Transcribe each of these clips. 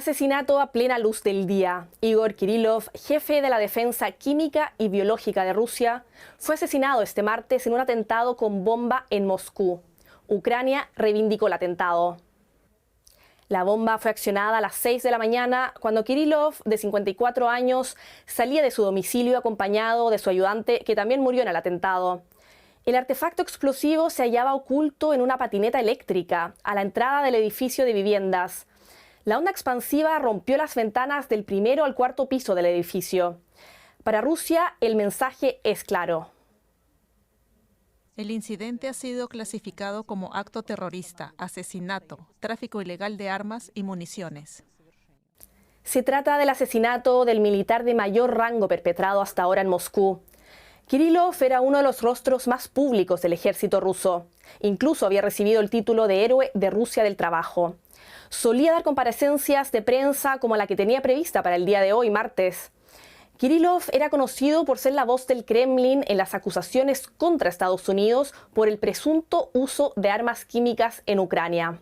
Asesinato a plena luz del día. Igor Kirillov, jefe de la defensa química y biológica de Rusia, fue asesinado este martes en un atentado con bomba en Moscú. Ucrania reivindicó el atentado. La bomba fue accionada a las 6 de la mañana cuando Kirillov, de 54 años, salía de su domicilio acompañado de su ayudante, que también murió en el atentado. El artefacto explosivo se hallaba oculto en una patineta eléctrica a la entrada del edificio de viviendas. La onda expansiva rompió las ventanas del primero al cuarto piso del edificio. Para Rusia, el mensaje es claro. El incidente ha sido clasificado como acto terrorista, asesinato, tráfico ilegal de armas y municiones. Se trata del asesinato del militar de mayor rango perpetrado hasta ahora en Moscú. Kirillov era uno de los rostros más públicos del ejército ruso. Incluso había recibido el título de Héroe de Rusia del Trabajo. Solía dar comparecencias de prensa como la que tenía prevista para el día de hoy, martes. Kirillov era conocido por ser la voz del Kremlin en las acusaciones contra Estados Unidos por el presunto uso de armas químicas en Ucrania.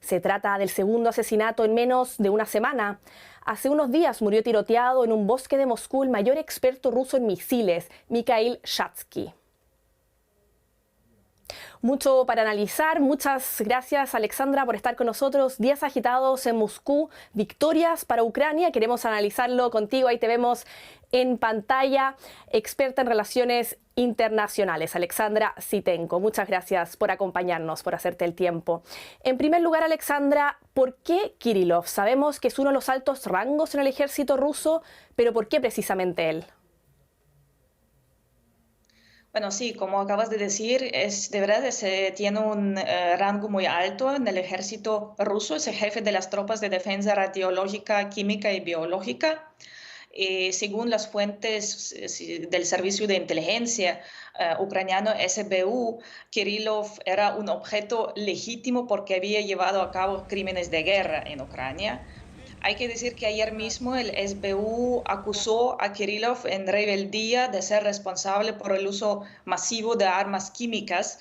Se trata del segundo asesinato en menos de una semana. Hace unos días murió tiroteado en un bosque de Moscú el mayor experto ruso en misiles, Mikhail Shatsky. Mucho para analizar. Muchas gracias, Alexandra, por estar con nosotros. Días agitados en Moscú, victorias para Ucrania. Queremos analizarlo contigo. Ahí te vemos en pantalla. Experta en relaciones internacionales, Alexandra Sitenko. Muchas gracias por acompañarnos, por hacerte el tiempo. En primer lugar, Alexandra, ¿por qué Kirillov? Sabemos que es uno de los altos rangos en el ejército ruso, pero ¿por qué precisamente él? Bueno, sí, como acabas de decir, de verdad tiene un rango muy alto en el ejército ruso, es el jefe de las tropas de defensa radiológica, química y biológica. Según las fuentes del servicio de inteligencia ucraniano SBU, Kirillov era un objeto legítimo porque había llevado a cabo crímenes de guerra en Ucrania. Hay que decir que ayer mismo el SBU acusó a Kirillov en rebeldía de ser responsable por el uso masivo de armas químicas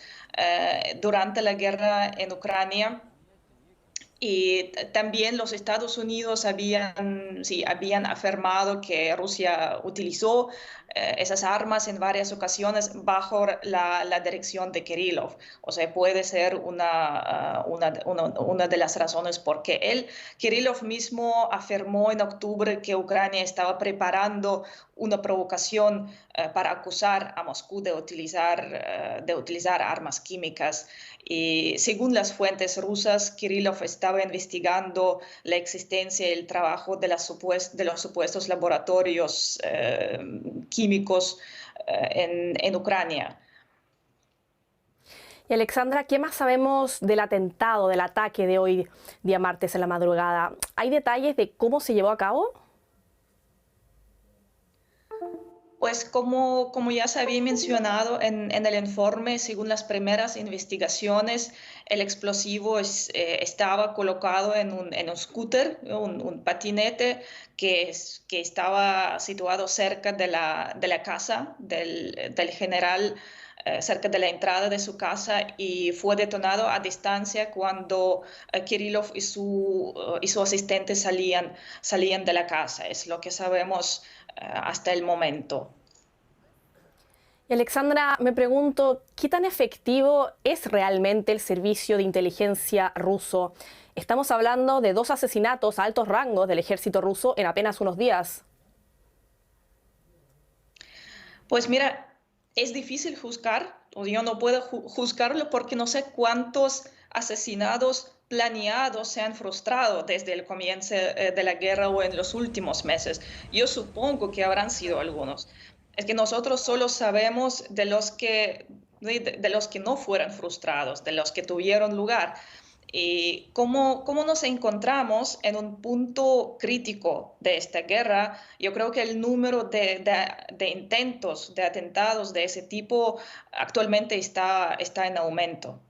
durante la guerra en Ucrania. Y también los Estados Unidos habían afirmado que Rusia utilizó esas armas en varias ocasiones bajo la dirección de Kirillov. O sea, puede ser una de las razones por qué Kirillov mismo afirmó en octubre que Ucrania estaba preparando una provocación para acusar a Moscú de utilizar armas químicas. Y según las fuentes rusas, Kirillov estaba investigando la existencia y el trabajo de los supuestos laboratorios químicos en Ucrania. Y Alexandra, ¿qué más sabemos del atentado, del ataque de hoy, día martes en la madrugada? ¿Hay detalles de cómo se llevó a cabo? Pues como ya se había mencionado en el informe, según las primeras investigaciones, el explosivo estaba colocado en un scooter, un patinete que estaba situado cerca de la casa del general, cerca de la entrada de su casa, y fue detonado a distancia cuando Kirillov y su asistente salían de la casa. Es lo que sabemos hasta el momento. Y Alexandra, me pregunto, ¿qué tan efectivo es realmente el servicio de inteligencia ruso? Estamos hablando de 2 asesinatos a altos rangos del ejército ruso en apenas unos días. Pues mira, es difícil juzgar, o yo no puedo juzgarlo porque no sé cuántos asesinatos planeados se han frustrado desde el comienzo de la guerra o en los últimos meses. Yo supongo que habrán sido algunos. Es que nosotros solo sabemos de los que no fueron frustrados, de los que tuvieron lugar. Y cómo nos encontramos en un punto crítico de esta guerra. Yo creo que el número de intentos, de atentados de ese tipo actualmente está en aumento.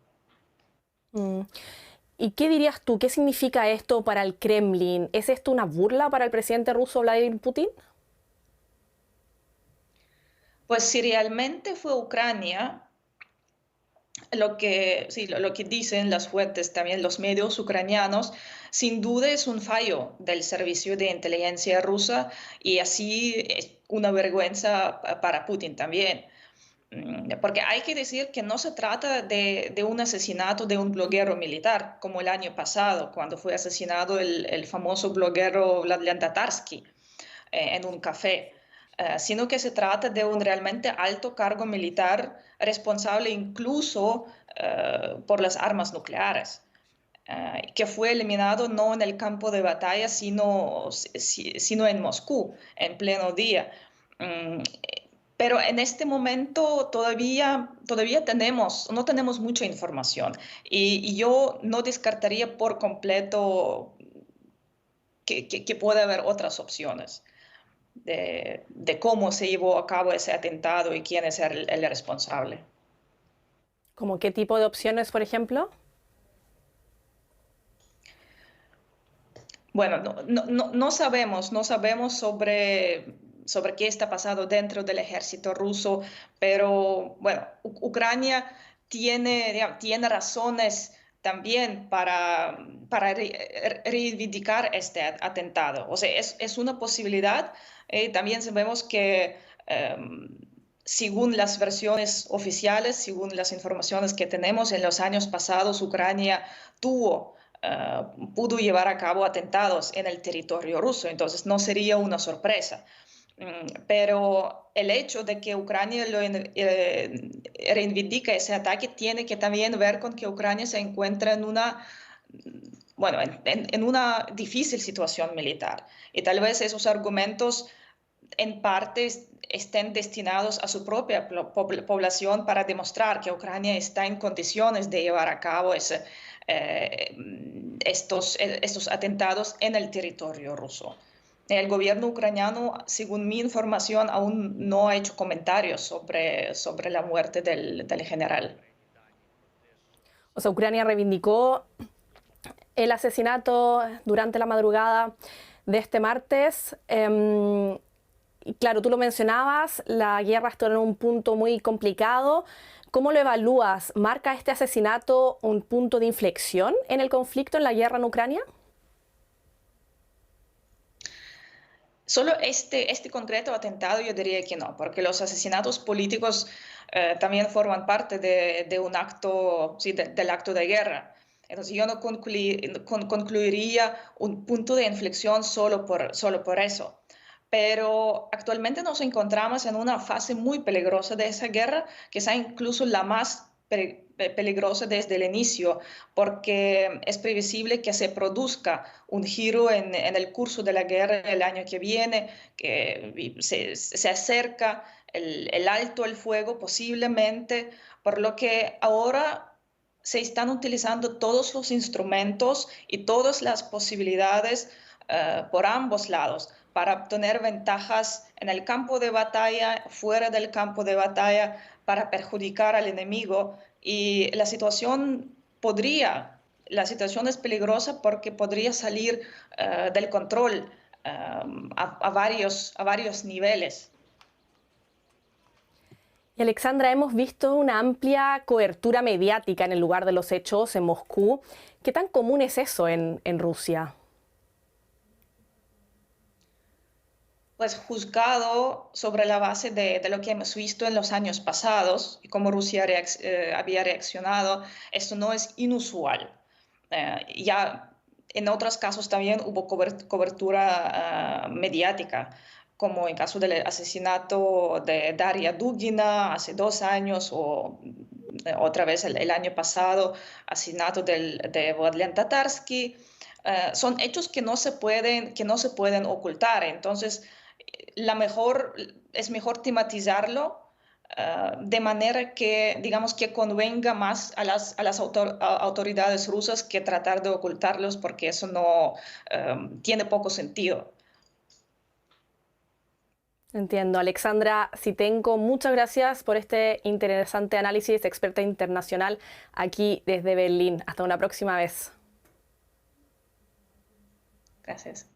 ¿Y qué dirías tú? ¿Qué significa esto para el Kremlin? ¿Es esto una burla para el presidente ruso Vladimir Putin? Pues si realmente fue Ucrania lo que dicen las fuentes, también los medios ucranianos, sin duda es un fallo del servicio de inteligencia rusa y así es una vergüenza para Putin también. Porque hay que decir que no se trata de un asesinato de un bloguero militar, como el año pasado, cuando fue asesinado el famoso bloguero Vladimir Tatarsky en un café, sino que se trata de un realmente alto cargo militar responsable incluso por las armas nucleares, que fue eliminado no en el campo de batalla, sino en Moscú, en pleno día. Mm, pero en este momento no tenemos mucha información y yo no descartaría por completo que puede haber otras opciones de cómo se llevó a cabo ese atentado y quién es el responsable. ¿Cómo qué tipo de opciones, por ejemplo? Bueno, no sabemos sobre qué está pasando dentro del ejército ruso, pero bueno, Ucrania tiene razones también para reivindicar este atentado. O sea, es una posibilidad. También sabemos que según las versiones oficiales, según las informaciones que tenemos, en los años pasados Ucrania pudo llevar a cabo atentados en el territorio ruso, entonces no sería una sorpresa. Pero el hecho de que Ucrania reivindique ese ataque tiene que también ver con que Ucrania se encuentra en una difícil situación militar. Y tal vez esos argumentos en parte estén destinados a su propia población para demostrar que Ucrania está en condiciones de llevar a cabo estos atentados en el territorio ruso. El gobierno ucraniano, según mi información, aún no ha hecho comentarios sobre la muerte del general. O sea, Ucrania reivindicó el asesinato durante la madrugada de este martes. Y claro, tú lo mencionabas, la guerra está en un punto muy complicado. ¿Cómo lo evalúas? ¿Marca este asesinato un punto de inflexión en el conflicto, en la guerra en Ucrania? Solo este concreto atentado yo diría que no, porque los asesinatos políticos también forman parte de un acto, sí, del acto de guerra. Entonces yo no concluiría un punto de inflexión solo por eso. Pero actualmente nos encontramos en una fase muy peligrosa de esa guerra, quizá incluso la más peligrosa desde el inicio, porque es previsible que se produzca un giro en el curso de la guerra el año que viene, que se acerca el alto el fuego posiblemente, por lo que ahora se están utilizando todos los instrumentos y todas las posibilidades por ambos lados para obtener ventajas en el campo de batalla, fuera del campo de batalla, para perjudicar al enemigo. Y la situación es peligrosa porque podría salir del control a varios niveles. Y Alexandra, hemos visto una amplia cobertura mediática en el lugar de los hechos en Moscú. ¿Qué tan común es eso en Rusia? Pues juzgado sobre la base de lo que hemos visto en los años pasados y cómo Rusia había reaccionado, esto no es inusual. Ya en otros casos también hubo cobertura mediática, como en caso del asesinato de Daria Dugina hace 2 años o otra vez el año pasado, asesinato de Vladimir Tatarsky. Son hechos que no se pueden ocultar. Entonces, es mejor tematizarlo de manera que, digamos, que convenga más a las autoridades rusas que tratar de ocultarlos, porque eso no tiene poco sentido. Entiendo. Alexandra Zhitenko, muchas gracias por este interesante análisis, experta internacional aquí desde Berlín. Hasta una próxima vez. Gracias.